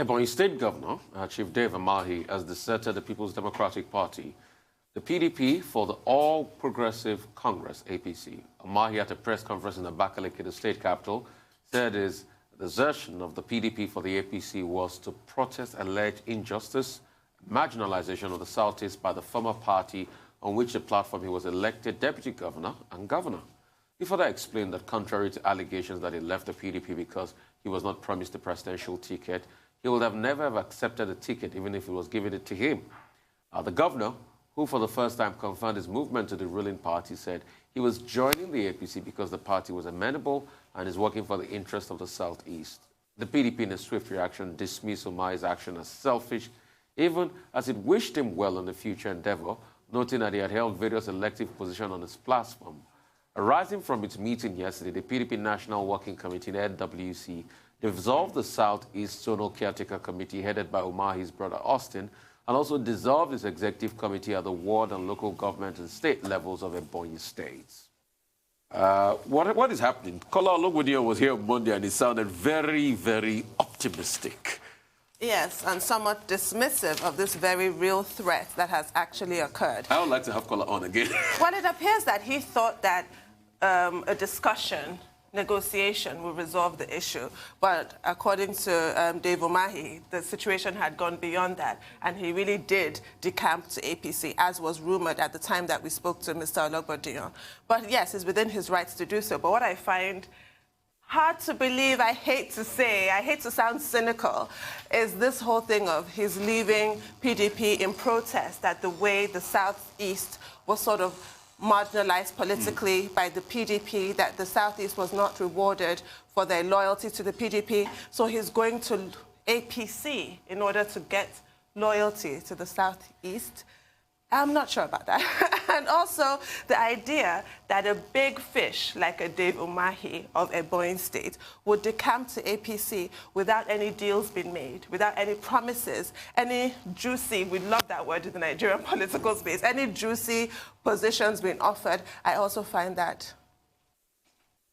Ebonyi State Governor, Chief Dave Umahi, has deserted the People's Democratic Party, the PDP, for the All Progressive Congress, APC. Umahi, at a press conference in Abakaliki, the state capital, said his desertion of the PDP for the APC was to protest alleged injustice, marginalization of the Southeast by the former party on which the platform he was elected deputy governor and governor. He further explained that contrary to allegations that he left the PDP because he was not promised a presidential ticket, he would have never have accepted a ticket even if it was given it to him. The governor, who for the first time confirmed his movement to the ruling party, said he was joining the APC because the party was amenable and is working for the interest of the Southeast. The PDP, in a swift reaction, dismissed Umahi's action as selfish, even as it wished him well in the future endeavor, noting that he had held various elective positions on its platform. Arising from its meeting yesterday, the PDP National Working Committee, the NWC, dissolved the Southeast Zonal Caretaker Committee headed by Umahi's brother Austin, and also dissolved its executive committee at the ward and local government and state levels of Ebonyi states. What is happening? Kola Olugbodio was here on Monday and he sounded very, very optimistic. Yes, and somewhat dismissive of this very real threat that has actually occurred. I would like to have Kola on again. Well, it appears that he thought that a discussion, negotiation will resolve the issue. But according to Dave Umahi, the situation had gone beyond that. And he really did decamp to APC, as was rumored at the time that we spoke to Mr. Olugbodio. But yes, it's within his rights to do so. But what I find hard to believe, I hate to say, I hate to sound cynical, is this whole thing of his leaving PDP in protest at the way the Southeast was sort of marginalized politically by the PDP, that the Southeast was not rewarded for their loyalty to the PDP. So he's going to APC in order to get loyalty to the Southeast. I'm not sure about that. And also the idea that a big fish like a Dave Umahi of Ebonyi State would decamp to APC without any deals being made, without any promises, any juicy, we love that word in the Nigerian political space, any juicy positions being offered, I also find that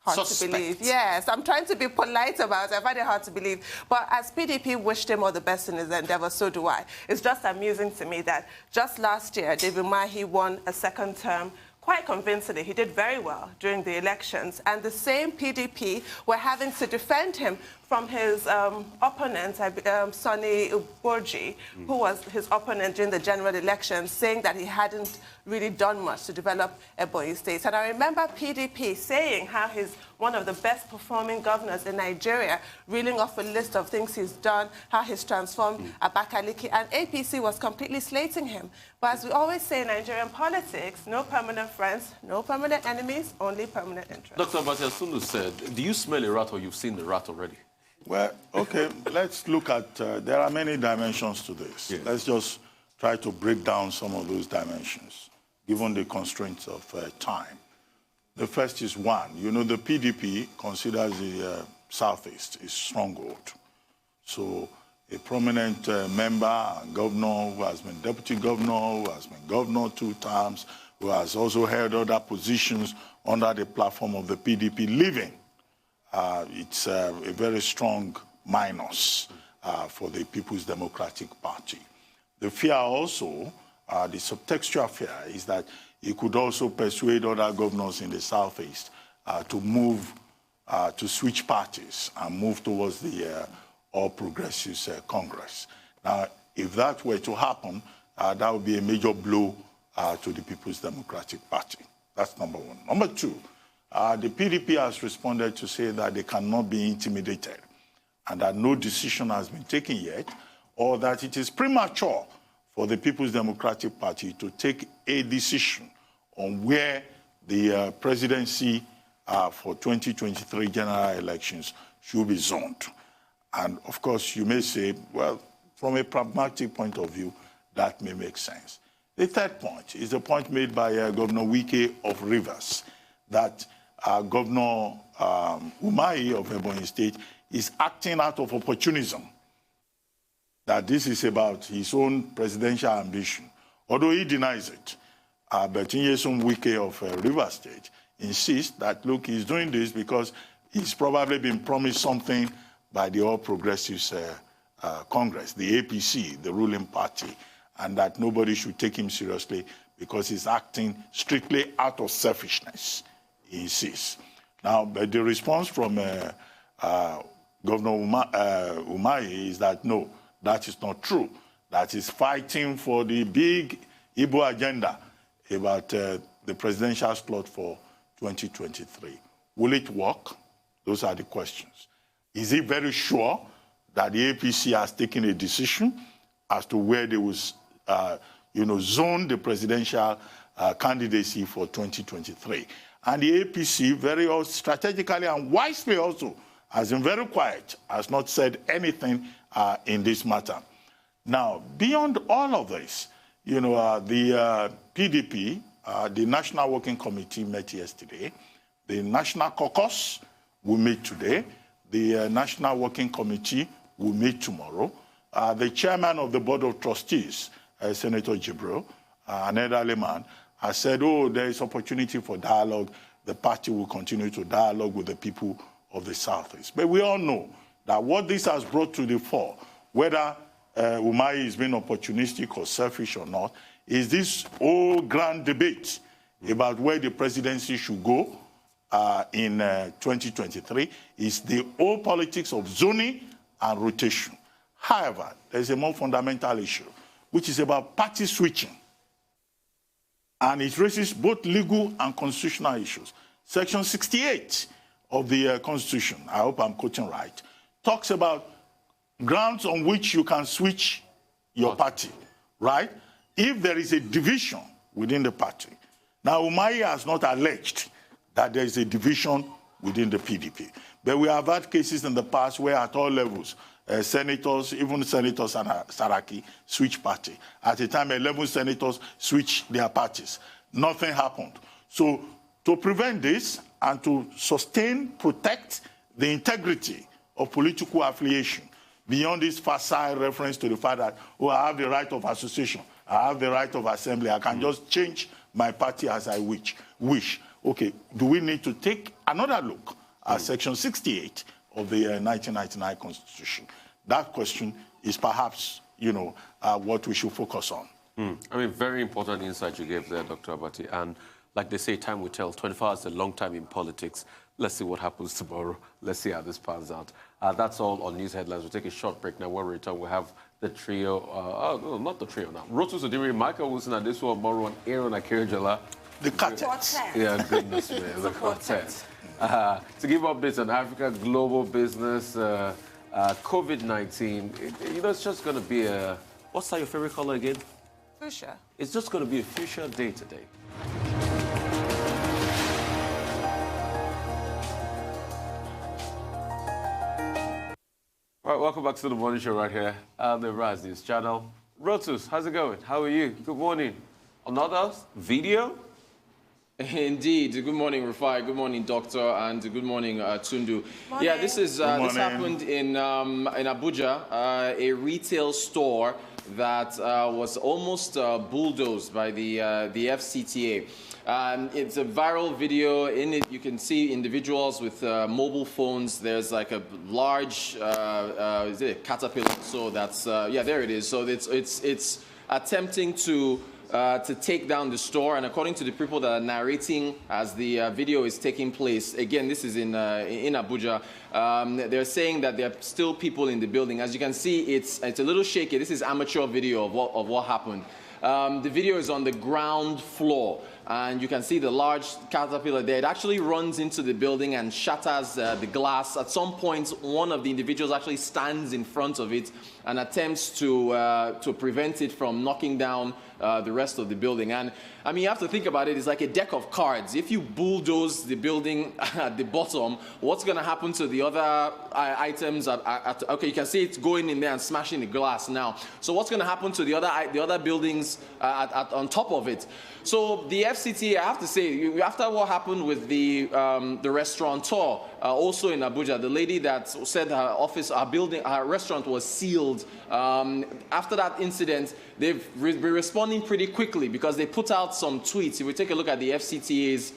hard to believe. Yes, I'm trying to be polite about it. I find it hard to believe. But as PDP wished him all the best in his endeavor, so do I. It's just amusing to me that just last year, David Umahi won a second term quite convincingly. He did very well during the elections. And the same PDP were having to defend him from his opponent, Sonny Uborji, who was his opponent during the general elections, saying that he hadn't really done much to develop Ebonyi State. And I remember PDP saying how he's one of the best performing governors in Nigeria, reeling off a list of things he's done, how he's transformed Abakaliki, and APC was completely slating him. But as we always say in Nigerian politics, no permanent friends, no permanent enemies, only permanent interests. Dr. Batiasunu said, do you smell a rat or you've seen the rat already? Well, okay, let's look at, there are many dimensions to this. Yes. Let's just try to break down some of those dimensions, given the constraints of time. The first is one, you know, the PDP considers the Southeast a stronghold. So a prominent member and governor who has been deputy governor, who has been governor 2 times, who has also held other positions under the platform of the PDP leaving. It's a very strong minus for the People's Democratic Party. The fear also, the subtextual fear, is that he could also persuade other governors in the Southeast to move, to switch parties and move towards the All Progressives Congress. Now, if that were to happen, that would be a major blow to the People's Democratic Party. That's number one. Number two, the PDP has responded to say that they cannot be intimidated and that no decision has been taken yet, or that it is premature for the People's Democratic Party to take a decision on where the presidency for 2023 general elections should be zoned. And of course, you may say, well, from a pragmatic point of view, that may make sense. The third point is the point made by Governor Wike of Rivers, that Governor Umahi of Ebonyi State is acting out of opportunism, that this is about his own presidential ambition, although he denies it. But Nyesom Wike of Rivers State insists that, look, he's doing this because he's probably been promised something by the All Progressives Congress, the APC, the ruling party, and that nobody should take him seriously because he's acting strictly out of selfishness, he insists. Now, but the response from Governor Umahi is that, no, that is not true. That is fighting for the big Igbo agenda about the presidential slot for 2023. Will it work? Those are the questions. Is he very sure that the APC has taken a decision as to where they will, zone the presidential candidacy for 2023? And the APC very strategically and wisely also has been very quiet, has not said anything in this matter. Now, beyond all of this, the PDP, the National Working Committee met yesterday. The National Caucus will meet today. The National Working Committee will meet tomorrow. The chairman of the Board of Trustees, Senator Jibril, an elderly man, has said, there is opportunity for dialogue. The party will continue to dialogue with the people of the Southeast. But we all know that what this has brought to the fore, whether Umahi is being opportunistic or selfish or not, is this whole grand debate about where the presidency should go in 2023, is the whole politics of zoning and rotation. However, there's a more fundamental issue, which is about party switching. And it raises both legal and constitutional issues. Section 68 of the Constitution, I hope I'm quoting right, talks about grounds on which you can switch your party, right? If there is a division within the party. Now, Umahi has not alleged that there is a division within the PDP. But we have had cases in the past where at all levels, senators, even Senator Saraki, switch party. At a time, 11 senators switched their parties. Nothing happened. So to prevent this and to sustain, protect the integrity of political affiliation, beyond this facile reference to the fact that, I have the right of association, I have the right of assembly, I can just change my party as I wish. Okay, do we need to take another look at Section 68 of the 1999 Constitution? That question is perhaps, what we should focus on. I mean, very important insight you gave there, Dr. Abati. And like they say, time will tell. 24 hours is a long time in politics. Let's see what happens tomorrow. Let's see how this pans out. That's all on news headlines. We'll take a short break now. When we return, we'll have the trio. No, not the trio now. Rotus Odiri, Michael Wilson, Adesu Omoru, and Aaron Akirjala. The quartet. Yeah, goodness me, the quartet. To give updates on Africa, global business, COVID-19. It's just going to be a... What's your favorite color again? Fuchsia. It's just going to be a fuchsia day today. All right, welcome back to the morning show right here on the Rise News channel. Rotus, how's it going? How are you? Good morning. Another video? Indeed. Good morning, Rufai. Good morning, Doctor, and good morning, Tundu. Morning. Yeah, this happened in Abuja, a retail store that was almost bulldozed by the FCTA. It's a viral video. In it, you can see individuals with mobile phones. There's like a large, is it a caterpillar? So that's there it is. So it's attempting to take down the store, and according to the people that are narrating as the video is taking place, again, this is in Abuja, they're saying that there are still people in the building. As you can see, it's a little shaky. This is amateur video of what happened. The video is on the ground floor, and you can see the large caterpillar there. It actually runs into the building and shatters the glass. At some point, one of the individuals actually stands in front of it and attempts to prevent it from knocking down the rest of the building. And I mean, you have to think about it. It's like a deck of cards. If you bulldoze the building at the bottom, what's going to happen to the other items? Okay, you can see it's going in there and smashing the glass now. So what's going to happen to the other buildings on top of it? So the FCTA, I have to say, after what happened with the restaurateur, also in Abuja, the lady that said her restaurant was sealed. After that incident, they've been responding pretty quickly because they put out some tweets. If we take a look at the FCTA's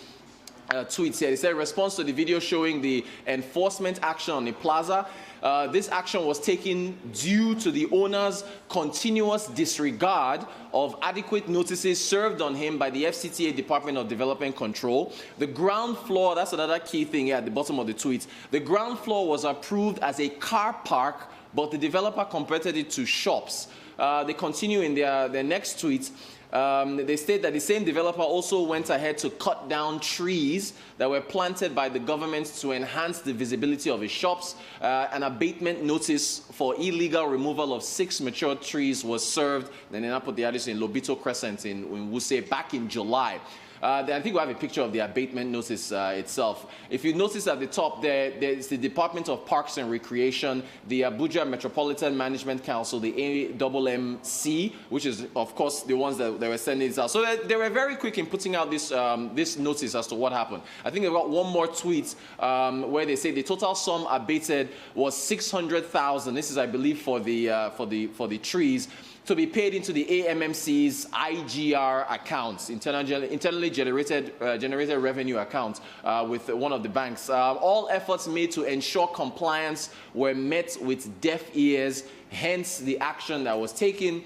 tweets here, they said response to the video showing the enforcement action on the plaza. This action was taken due to the owner's continuous disregard of adequate notices served on him by the FCTA Department of Development Control. The ground floor, that's another key thing here at the bottom of the tweet. The ground floor was approved as a car park, but the developer converted it to shops. They continue in their next tweet. They state that the same developer also went ahead to cut down trees that were planted by the government to enhance the visibility of his shops. An abatement notice for illegal removal of 6 mature trees was served. Then they put the address in Lobito Crescent in Wuse back in July. I think we have a picture of the abatement notice itself. If you notice at the top there's the Department of Parks and Recreation, the Abuja Metropolitan Management Council, the AMMC, which is, of course, the ones that were sending this out. So they were very quick in putting out this notice as to what happened. I think they've got one more tweet where they say the total sum abated was 600,000. This is, I believe, for the trees, to be paid into the AMMC's IGR accounts, internally generated revenue accounts with one of the banks. All efforts made to ensure compliance were met with deaf ears, hence the action that was taken.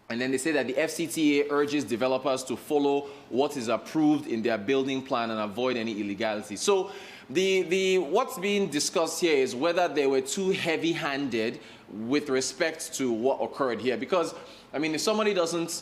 And then they say that the FCTA urges developers to follow what is approved in their building plan and avoid any illegality. So what's being discussed here is whether they were too heavy-handed with respect to what occurred here. Because, I mean, if somebody doesn't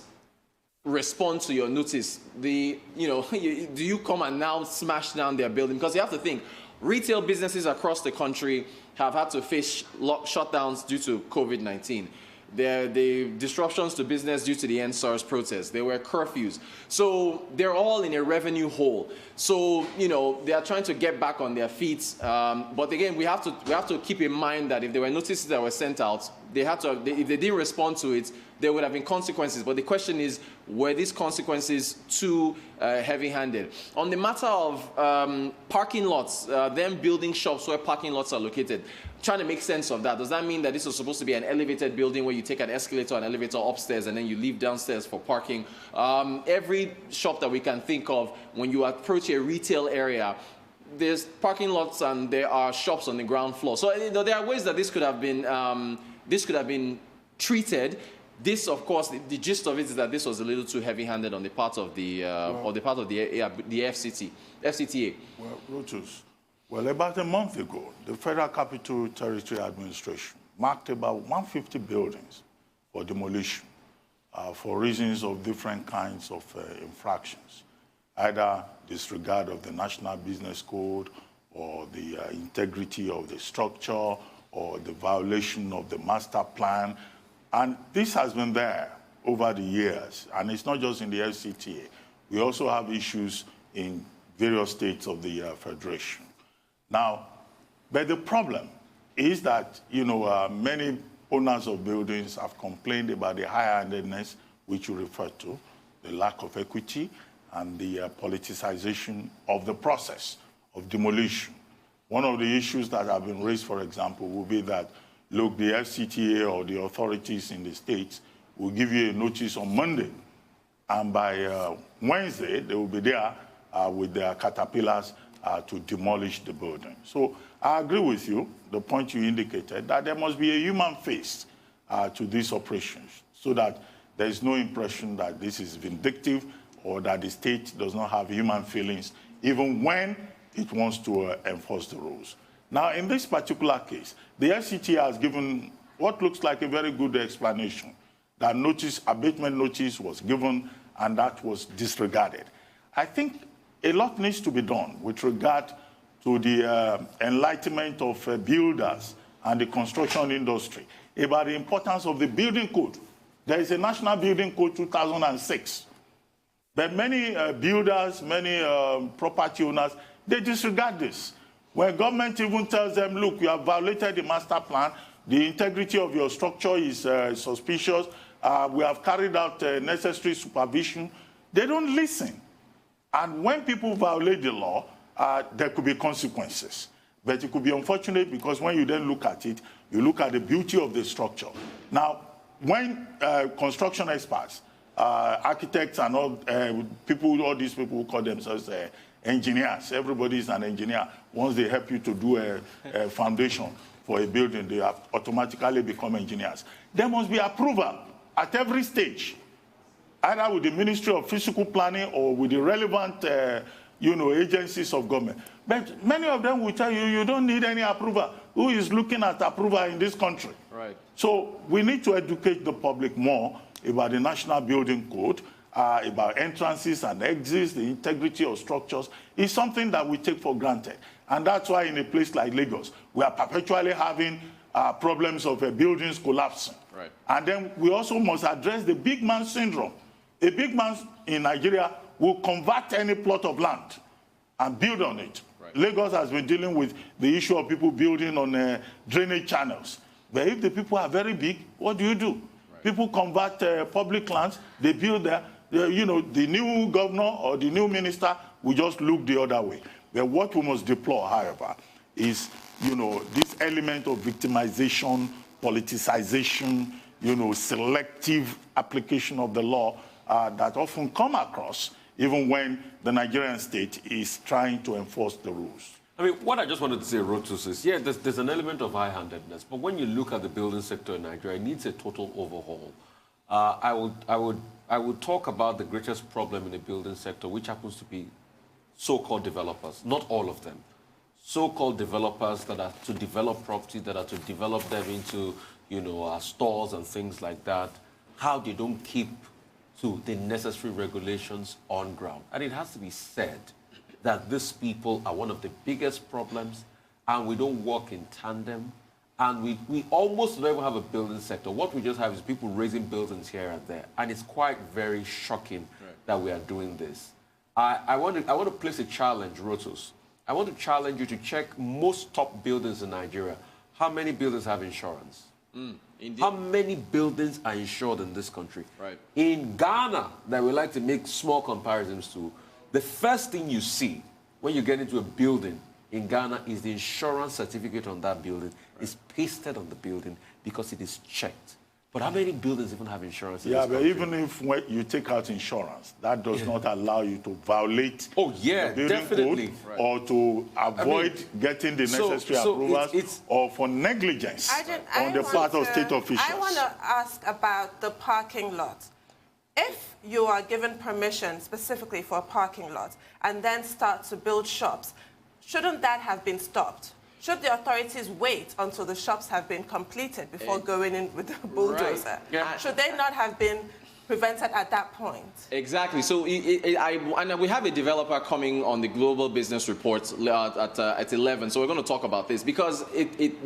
respond to your notice, do you come and now smash down their building? Because you have to think, retail businesses across the country have had to face shutdowns due to COVID-19. The disruptions to business due to the NSARS protests. There were curfews. So they're all in a revenue hole. So, they are trying to get back on their feet. But again, we have to keep in mind that if there were notices that were sent out, if they didn't respond to it, there would have been consequences. But the question is, were these consequences too heavy-handed? On the matter of parking lots, them building shops where parking lots are located, trying to make sense of that. Does that mean that this was supposed to be an elevated building where you take an escalator and elevator upstairs and then you leave downstairs for parking? Every shop that we can think of, when you approach a retail area, there's parking lots and there are shops on the ground floor. So there are ways that this could have been treated. This, of course, the gist of it is that this was a little too heavy-handed on the part of the FCTA. Well, Lotus, about a month ago, the Federal Capital Territory Administration marked about 150 buildings for demolition for reasons of different kinds of infractions, either disregard of the National Business Code or the integrity of the structure or the violation of the master plan. And this has been there over the years, and it's not just in the FCTA. We also have issues in various states of the Federation. Now, but the problem is that, many owners of buildings have complained about the high-handedness, which you referred to, the lack of equity, and the politicization of the process of demolition. One of the issues that have been raised, for example, will be that, look, the FCTA or the authorities in the states will give you a notice on Monday, and by Wednesday, they will be there with their caterpillars to demolish the building. So I agree with you, the point you indicated, that there must be a human face to these operations so that there is no impression that this is vindictive or that the state does not have human feelings, even when it wants to enforce the rules. Now, in this particular case, the FCTA has given what looks like a very good explanation, that abatement notice was given and that was disregarded. I think a lot needs to be done with regard to the enlightenment of builders and the construction industry about the importance of the building code. There is a National Building Code 2006. But many builders, many property owners, they disregard this. When government even tells them, look, you have violated the master plan, the integrity of your structure is suspicious, we have carried out necessary supervision, they don't listen. And when people violate the law, there could be consequences. But it could be unfortunate because when you then look at it, you look at the beauty of the structure. Now, when construction experts, architects and all these people who call themselves engineers, everybody is an engineer once they help you to do a foundation. for a building, they have automatically become engineers. There must be approval at every stage, either with the Ministry of Physical Planning or with the relevant agencies of government. But many of them will tell you, you don't need any approval. Who is looking at approval in this country? Right. So we need to educate the public more about the National Building Code, about entrances and exits, the integrity of structures. Is something that we take for granted. And that's why in a place like Lagos, we are perpetually having problems of buildings collapsing. Right. And then we also must address the big man syndrome. A big man in Nigeria will convert any plot of land and build on it. Right. Lagos has been dealing with the issue of people building on drainage channels. But if the people are very big, what do? Right. People convert public lands, they build there. The new governor or the new minister will just look the other way. But what we must deploy, however, is, this element of victimization, politicization, selective application of the law that often come across, even when the Nigerian state is trying to enforce the rules. I mean, what I just wanted to say, Rotus, is, yeah, there's an element of high-handedness, but when you look at the building sector in Nigeria, it needs a total overhaul. I would talk about the greatest problem in the building sector, which happens to be so-called developers, not all of them. So-called developers that are to develop property, that are to develop them into, stores and things like that, how they don't keep to the necessary regulations on ground. And it has to be said that these people are one of the biggest problems, and we don't work in tandem, and we almost don't even have a building sector. What we just have is people raising buildings here and there, and it's quite very shocking that we are doing this. I want to place a challenge, Rotus. I want to challenge you to check most top buildings in Nigeria. How many buildings have insurance? How many buildings are insured in this country? Right. In Ghana, that we like to make small comparisons to, the first thing you see when you get into a building in Ghana is the insurance certificate on that building. It's pasted on the building because it is checked. But how many buildings even have insurance in this country? But even if you take out insurance, that does not allow you to violate the building code or to avoid getting the necessary approvals or for negligence on the part of state officials. I want to ask about the parking lot. If you are given permission specifically for a parking lot and then start to build shops, shouldn't that have been stopped? Should the authorities wait until the shops have been completed before going in with the bulldozer? Right. Yeah. Should they not have been prevented at that point? Exactly. So and we have a developer coming on the Global Business Report at 11. So we're going to talk about this because it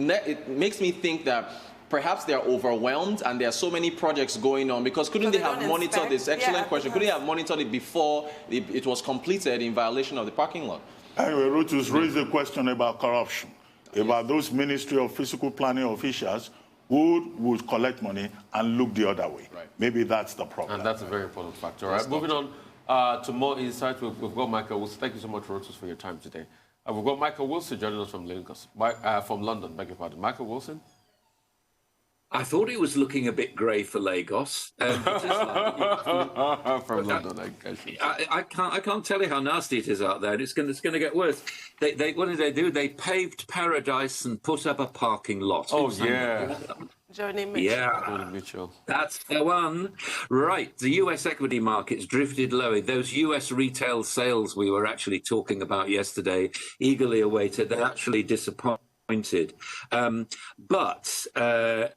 makes me think that perhaps they're overwhelmed and there are so many projects going on because couldn't they have monitored this? Excellent question. Couldn't they have monitored it before it was completed in violation of the parking lot? Anyway, Rotus raised a question about corruption, about those Ministry of Physical Planning officials who would collect money and look the other way. Right. Maybe that's the problem. And that's a very important factor. All right, moving on to more insights, we've got Michael Wilson. Thank you so much, Rotus, for your time today. We've got Michael Wilson joining us from Lagos, from London, beg your pardon. Michael Wilson? I thought it was looking a bit grey for Lagos. From London, I guess. I can't tell you how nasty it is out there. It's going to get worse. What did they do? They paved paradise and put up a parking lot. Oh, yeah. Joni Mitchell. Yeah, Joni Mitchell. That's the one. Right, the US equity markets drifted lower. Those US retail sales we were actually talking about yesterday, eagerly awaited, they're actually disappointed. But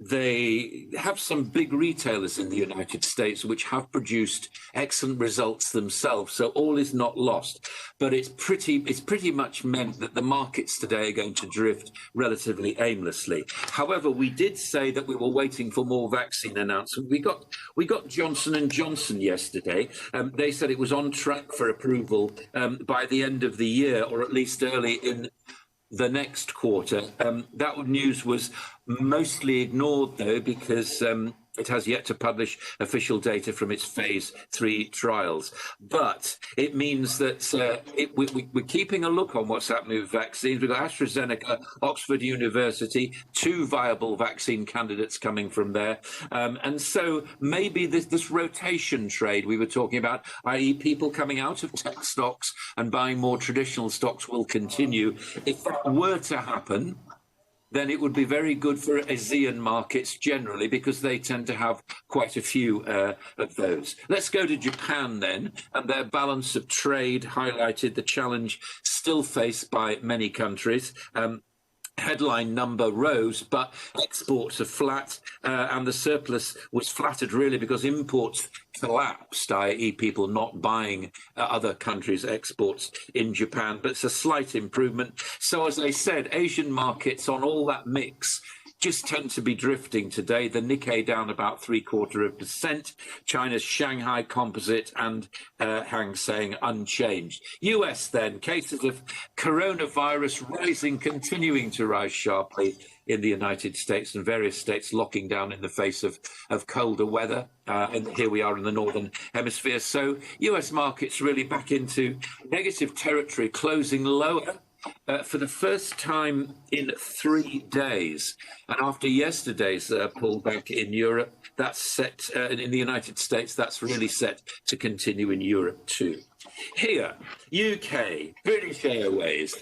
they have some big retailers in the United States which have produced excellent results themselves, so all is not lost. But it's pretty much meant that the markets today are going to drift relatively aimlessly. However, we did say that we were waiting for more vaccine announcement. We got Johnson & Johnson yesterday. They said it was on track for approval by the end of the year, or at least early in the next quarter. That news was mostly ignored, though, because it has yet to publish official data from its phase 3 trials. But it means that we're keeping a look on what's happening with vaccines. We've got AstraZeneca, Oxford University, 2 viable vaccine candidates coming from there. And so maybe this rotation trade we were talking about, i.e. people coming out of tech stocks and buying more traditional stocks, will continue. If that were to happen, then it would be very good for ASEAN markets generally, because they tend to have quite a few of those. Let's go to Japan then, and their balance of trade highlighted the challenge still faced by many countries. Headline number rose, but exports are flat, and the surplus was flattered really because imports collapsed, i.e. people not buying other countries' exports in Japan, but it's a slight improvement. So as I said, Asian markets on all that mix just tend to be drifting today. The Nikkei down about 0.75%, China's Shanghai Composite and Hang Seng unchanged. US then, cases of coronavirus rising, continuing to rise sharply in the United States, and various states locking down in the face of colder weather. And here we are in the Northern Hemisphere. So US markets really back into negative territory, closing lower for the first time in 3 days. And after yesterday's pullback in Europe, that's set, in the United States, that's really set to continue in Europe too. Here, UK, British Airways,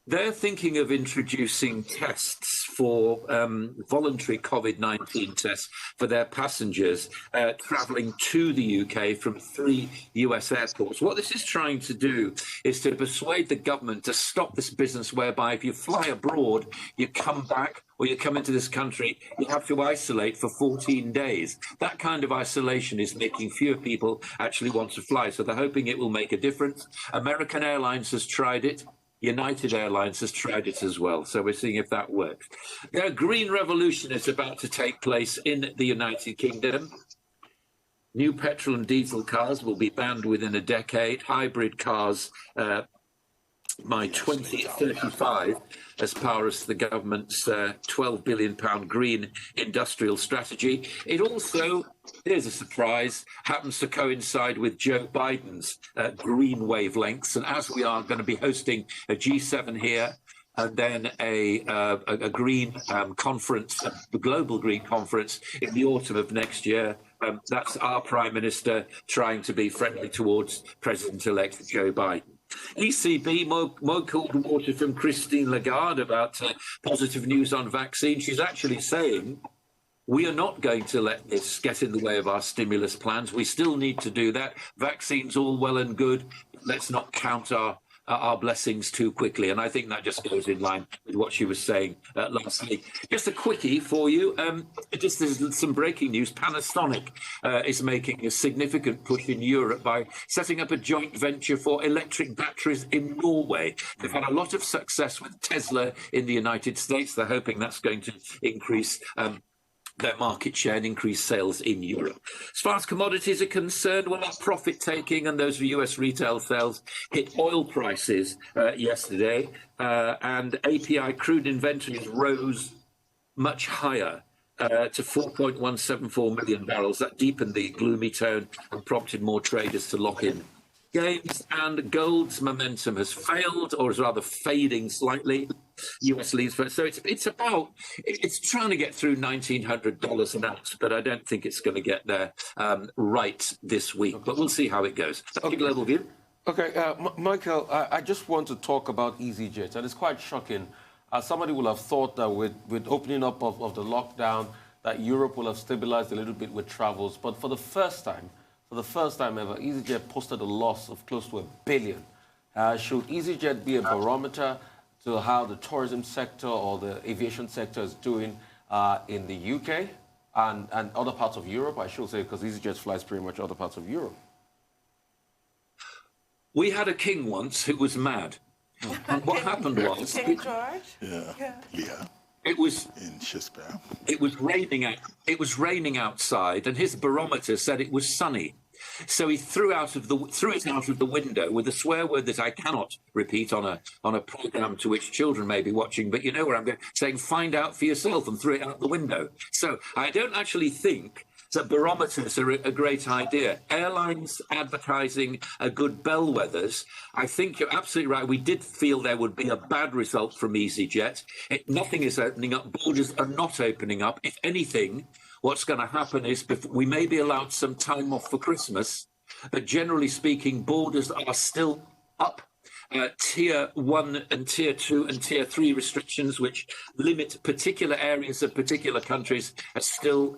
they're thinking of introducing tests for voluntary COVID-19 tests for their passengers travelling to the UK from 3 US airports. What this is trying to do is to persuade the government to stop this business whereby if you fly abroad, you come back or you come into this country, you have to isolate for 14 days. That kind of isolation is making fewer people actually want to fly. So they're hoping it will make a difference. American Airlines has tried it. United Airlines has tried it as well, so we're seeing if that works. A green revolution is about to take place in the United Kingdom. New petrol and diesel cars will be banned within a decade. Hybrid cars by 2035, as part of the government's £12 billion green industrial strategy. It also, here's a surprise, happens to coincide with Joe Biden's green wavelengths. And as we are going to be hosting a G7 here, and then a green conference, the global green conference in the autumn of next year. That's our Prime Minister trying to be friendly towards President-elect Joe Biden. ECB, more cold water from Christine Lagarde about positive news on vaccines. She's actually saying we are not going to let this get in the way of our stimulus plans. We still need to do that. Vaccines all well and good. Let's not count our blessings too quickly. And I think that just goes in line with what she was saying last week. Just a quickie for you. Just there's some breaking news. Panasonic is making a significant push in Europe by setting up a joint venture for electric batteries in Norway. They've had a lot of success with Tesla in the United States. They're hoping that's going to increase their market share and increase sales in Europe. As far as commodities are concerned, well, that profit-taking and those US retail sales hit oil prices yesterday, and API crude inventories rose much higher to 4.174 million barrels. That deepened the gloomy tone and prompted more traders to lock in gains, and gold's momentum has failed, or is rather fading slightly. US leads first. So it's trying to get through $1,900 an ounce, but I don't think it's going to get there right this week. But we'll see how it goes. Okay. Global view. Okay, Michael, I just want to talk about EasyJet, and it's quite shocking. Somebody will have thought that with opening up of the lockdown, that Europe will have stabilized a little bit with travels, but for the first time ever, EasyJet posted a loss of close to $1 billion. Should EasyJet be a barometer to how the tourism sector or the aviation sector is doing in the UK and other parts of Europe, I should say, because EasyJet flies pretty much other parts of Europe? We had a king once who was mad. And what happened was... King George? Yeah. It was in Shakespeare. It was raining outside, and his barometer said it was sunny. So he threw it out of the window with a swear word that I cannot repeat on a program to which children may be watching, but you know where I'm going, saying find out for yourself, and threw it out the window. So I don't actually think that barometers are a great idea. Airlines advertising are good bellwethers. I think you're absolutely right. We did feel there would be a bad result from EasyJet. Nothing is opening up. Borders are not opening up. If anything, what's going to happen is we may be allowed some time off for Christmas, but generally speaking, borders are still up. tier 1 and tier 2 and tier 3 restrictions, which limit particular areas of particular countries, are still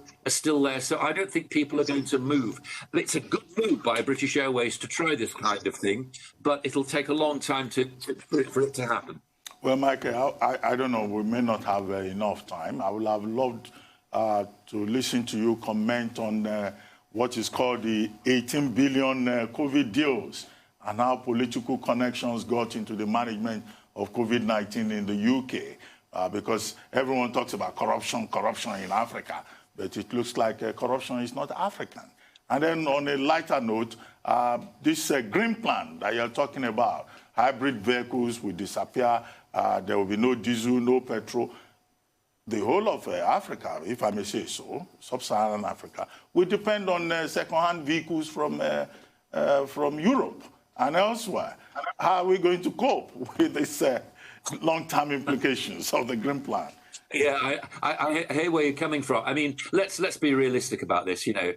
there. So I don't think people are going to move. It's a good move by British Airways to try this kind of thing, but it'll take a long time for it to happen. Well, Michael, I don't know. We may not have enough time. I would have loved to listen to you comment on what is called the 18 billion COVID deals and how political connections got into the management of COVID-19 in the UK. Because everyone talks about corruption in Africa, but it looks like corruption is not African. And then on a lighter note, this green plan that you're talking about, hybrid vehicles will disappear, there will be no diesel, no petrol. The whole of Africa, if I may say so, sub-Saharan Africa, will depend on second-hand vehicles from Europe and elsewhere. How are we going to cope with these long-term implications of the Green Plan? Yeah, I hear where you're coming from. I mean, let's be realistic about this. You know,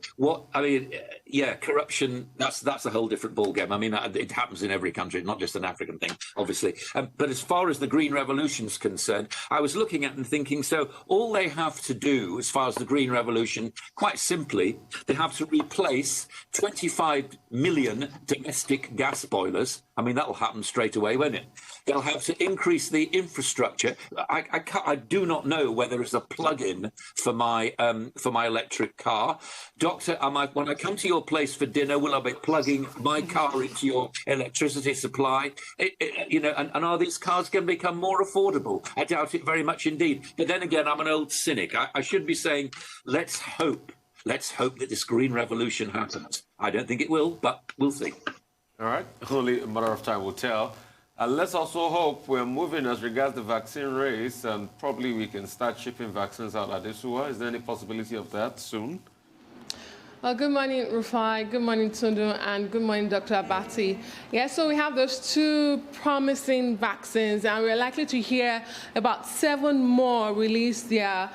corruption, that's a whole different ballgame. I mean, it happens in every country, not just an African thing, obviously. But as far as the Green Revolution is concerned, I was looking at and thinking, so all they have to do, as far as the Green Revolution, quite simply, they have to replace 25 million domestic gas boilers. I mean, that'll happen straight away, won't it? They'll have to increase the infrastructure. I do not know whether there's a plug-in for my electric car. Doctor, when I come to your place for dinner, will I be plugging my car into your electricity supply? You know, and are these cars going to become more affordable? I doubt it very much indeed. But then again, I'm an old cynic. I should be saying, let's hope that this green revolution happens. I don't think it will, but we'll see. All right, only a matter of time will tell. And let's also hope we're moving as regards the vaccine race, and probably we can start shipping vaccines out at Isuwa. Is there any possibility of that soon? Well, good morning, Rufai. Good morning, Tundu, and good morning, Dr. Abati. Yeah, so we have those two promising vaccines, and we're likely to hear about 7 more release their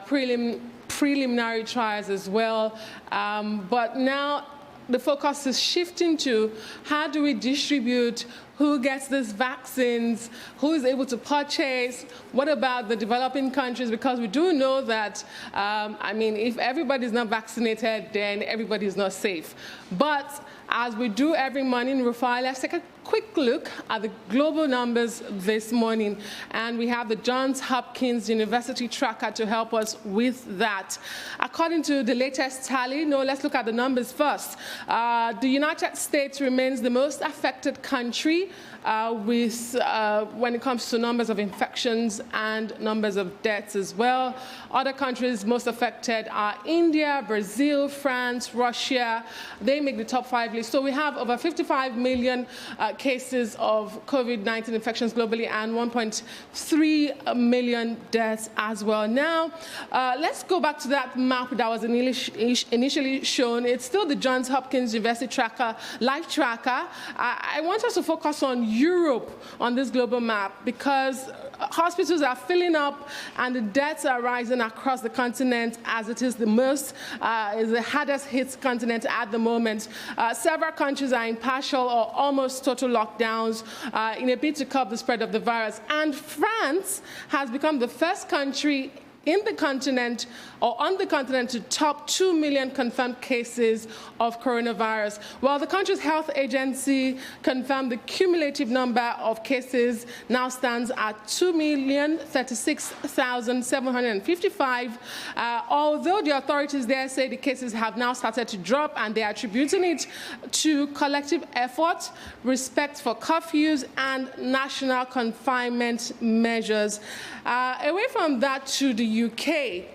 preliminary trials as well. But now the focus is shifting to how do we distribute, who gets these vaccines, who is able to purchase, what about the developing countries? Because we do know that, I mean, if everybody's not vaccinated, then everybody's not safe. But as we do every morning, Rufai, let's take a quick look at the global numbers this morning. And we have the Johns Hopkins University tracker to help us with that. According to the latest tally, let's look at the numbers first. The United States remains the most affected country when it comes to numbers of infections and numbers of deaths as well. Other countries most affected are India, Brazil, France, Russia. They make the top 5 list. So we have over 55 million cases of COVID-19 infections globally and 1.3 million deaths as well. Now, let's go back to that map that was initially shown. It's still the Johns Hopkins University tracker, life tracker. I want us to focus on Europe on this global map because hospitals are filling up and the deaths are rising across the continent as it is the hardest hit continent at the moment. Several countries are in partial or almost total lockdowns in a bid to curb the spread of the virus. And France has become the first country in the continent or on the continent to top 2 million confirmed cases of coronavirus. While the country's health agency confirmed the cumulative number of cases now stands at 2,036,755, although the authorities there say the cases have now started to drop and they are attributing it to collective effort, respect for curfews, and national confinement measures. Away from that to the UK,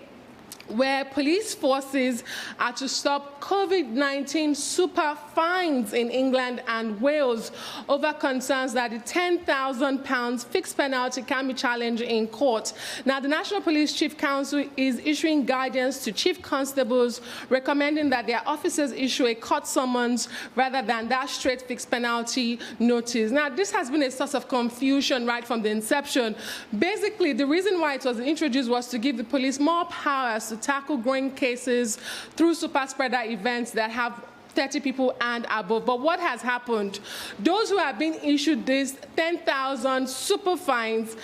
where police forces are to stop COVID-19 super fines in England and Wales over concerns that the £10,000 fixed penalty can be challenged in court. Now, the National Police Chief Council is issuing guidance to chief constables recommending that their officers issue a court summons rather than that straight fixed penalty notice. Now, this has been a source of confusion right from the inception. Basically, the reason why it was introduced was to give the police more powers to tackle growing cases through super spreader events that have 30 people and above. But what has happened? Those who have been issued these 10,000 super fines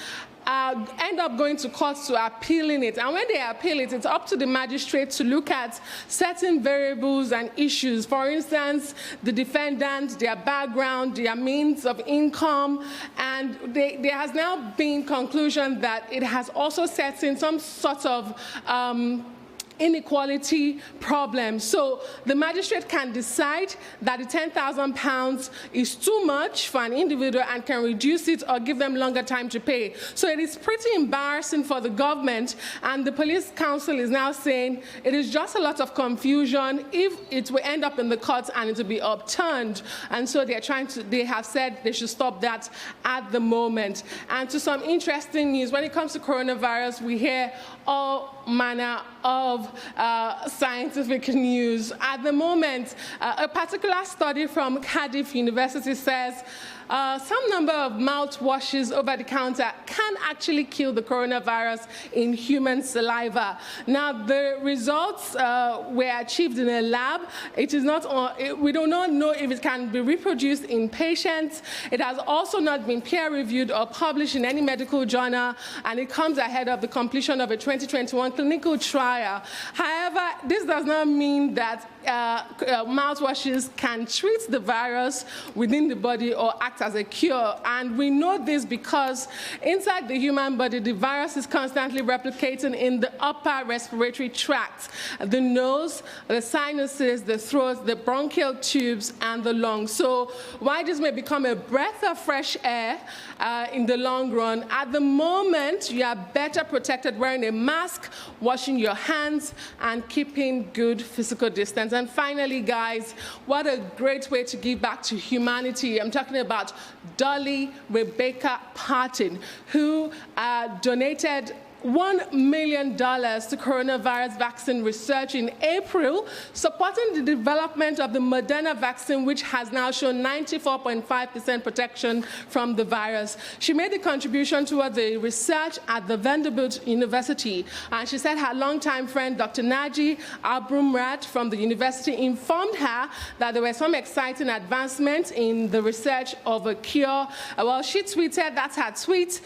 end up going to court to appealing it. And when they appeal it, it's up to the magistrate to look at certain variables and issues. For instance, the defendant, their background, their means of income. And there has now been conclusion that it has also set in some sort of inequality problem. So the magistrate can decide that the £10,000 is too much for an individual and can reduce it or give them longer time to pay. So it is pretty embarrassing for the government, and the police council is now saying it is just a lot of confusion if it will end up in the courts and it will be upturned. And so they have said they should stop that at the moment. And to some interesting news, when it comes to coronavirus, we hear all manner of scientific news. At the moment, a particular study from Cardiff University says some number of mouthwashes over the counter can actually kill the coronavirus in human saliva. Now, the results were achieved in a lab. It is not, we do not know if it can be reproduced in patients. It has also not been peer-reviewed or published in any medical journal, and it comes ahead of the completion of a 2021 clinical trial. However, this does not mean that mouthwashes can treat the virus within the body or act as a cure. And we know this because inside the human body, the virus is constantly replicating in the upper respiratory tract, the nose, the sinuses, the throat, the bronchial tubes, and the lungs. So while this may become a breath of fresh air in the long run, at the moment, you are better protected wearing a mask, washing your hands, and keeping good physical distance. And finally, guys, what a great way to give back to humanity. I'm talking about Dolly Rebecca Parton, who donated $1 million to coronavirus vaccine research in April, supporting the development of the Moderna vaccine, which has now shown 94.5% protection from the virus. She made a contribution toward the research at the Vanderbilt University, and she said her longtime friend, Dr. Naji Abrumrat from the university, informed her that there were some exciting advancements in the research of a cure. Well, she tweeted, that's her tweet,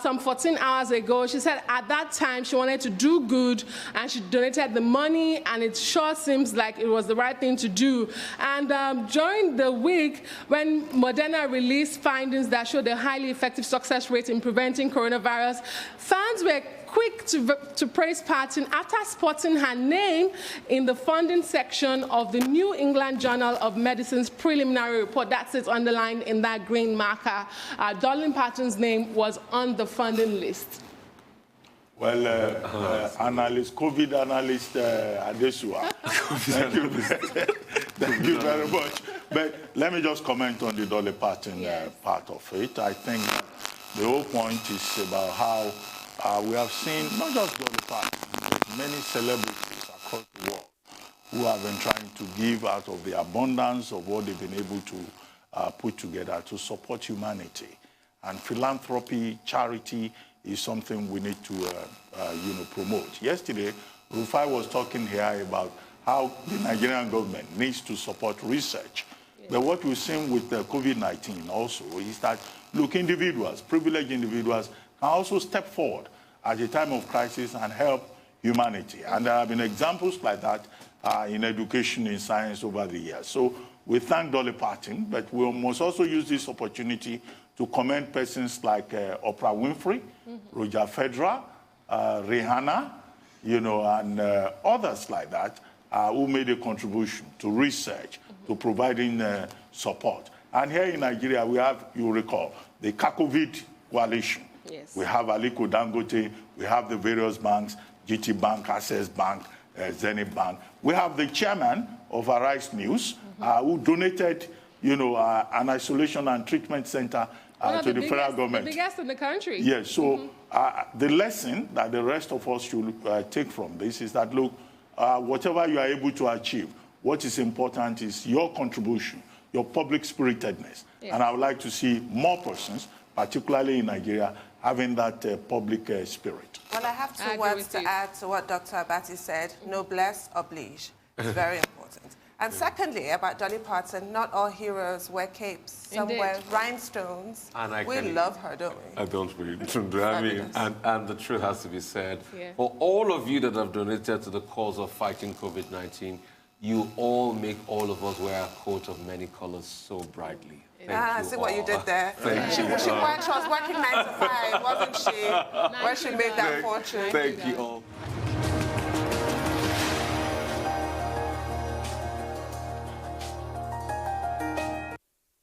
some 14 hours ago. She said, at that time, she wanted to do good, and she donated the money, and it sure seems like it was the right thing to do. And during the week, when Moderna released findings that showed a highly effective success rate in preventing coronavirus, fans were quick to praise Parton after spotting her name in the funding section of the New England Journal of Medicine's preliminary report. That sits underlined in that green marker. Dolly Parton's name was on the funding list. Well, COVID analyst Adesua, thank you very much. But let me just comment on the Dolly Parton part of it. I think the whole point is about how we have seen not just Dolly Parton, but many celebrities across the world who have been trying to give out of the abundance of what they've been able to put together to support humanity. And philanthropy, charity, is something we need to promote. Yesterday, Rufai was talking here about how the Nigerian government needs to support research. Yes. But what we've seen with COVID-19 also is that, look, individuals, privileged individuals, can also step forward at a time of crisis and help humanity. And there have been examples like that in education, in science over the years. So we thank Dolly Parton, but we must also use this opportunity to commend persons like Oprah Winfrey, Roger Federer, Rihanna, and others like that who made a contribution to research, to providing support. And here in Nigeria, we have, you recall, the COVID coalition. Yes. We have Aliko Dangote, we have the various banks, GT Bank, Access Bank, Zenith Bank. We have the chairman of Arise News who donated, an isolation and treatment center to the federal government. The biggest in the country. Yes, so the lesson that the rest of us should take from this is that, look, whatever you are able to achieve, what is important is your contribution, your public spiritedness. Yes. And I would like to see more persons, particularly in Nigeria, having that public spirit. Well, I have two words to add to what Dr. Abati said. Noblesse oblige. It's very important. And secondly, about Dolly Parton, not all heroes wear capes. Some Indeed. wear rhinestones. And we love her, don't we? I don't really. I mean, and the truth has to be said. Yeah. For all of you that have donated to the cause of fighting COVID-19, you all make all of us wear a coat of many colors so brightly. Thank you See what you did there. Thank you. She was working 9 to 5, wasn't she? When she made that fortune. Thank you all.